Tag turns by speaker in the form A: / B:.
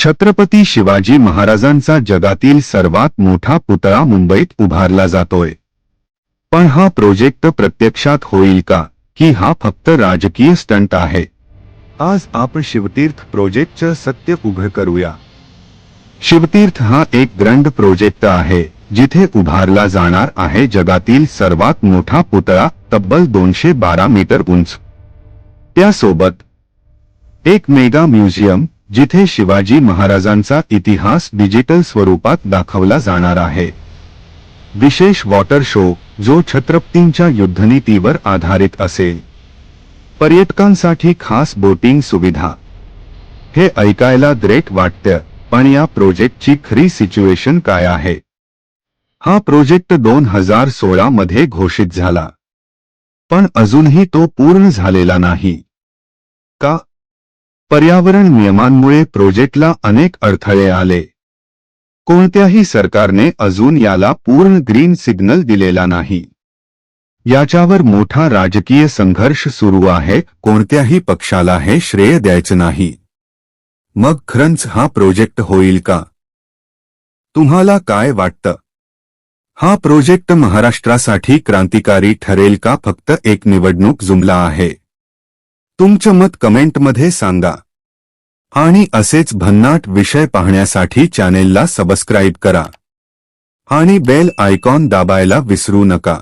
A: छत्रपती शिवाजी महाराजांचा जगातील सर्वात मोठा पुतळा मुंबईत उभारला जातोय। पण हा प्रोजेक्ट प्रत्यक्षात होईल का, की हा फक्त राजकीय स्टंट आहे? आज आपण शिवतीर्थ प्रोजेक्टचं सत्य उघड करूया। शिवतीर्थ हा एक ग्रँड प्रोजेक्ट आहे, जिथे उभारला जाणार आहे जगातील सर्वात मोठा पुतळा, तब्बल 212 मीटर उंच। त्यासोबत एक मेगा म्युझियम, जिथे शिवाजी महाराजांचा इतिहास डिजिटल स्वरूपात दाखवला जाणार आहे। विशेष वॉटर शो, जो छत्रपतींच्या युद्धनीतीवर आधारित असेल। पर्यटकांसाठी खास बोटिंग सुविधा। हे ऐकायला ग्रेट वाटतं, पण या प्रोजेक्टची खरी सिच्युएशन काय आहे? हा प्रोजेक्ट 2016 मध्ये घोषित झाला, पण अजूनही तो पूर्ण झालेला नाही। का? पर्यावरण नियमांमुळे प्रोजेक्टला अनेक अडथळे आले। कोणत्याही सरकारने अजून याला पूर्ण ग्रीन सिग्नल दिलेला नाही। याच्यावर मोठा राजकीय संघर्ष सुरू आहे। कोणत्याही पक्षाला हे श्रेय द्यायचं नाही। मग खरंच हा प्रोजेक्ट होईल का? तुम्हाला काय वाटतं? हा प्रोजेक्ट महाराष्ट्रासाठी क्रांतिकारी ठरेल का फक्त एक निवडणूक जुमला आहे? तुमचं मत कमेंटमध्ये सांगा। आणि असेच भन्नाट विषय पाहण्यासाठी चॅनेलला सबस्क्राईब करा आणि बेल आयकॉन दाबायला विसरू नका।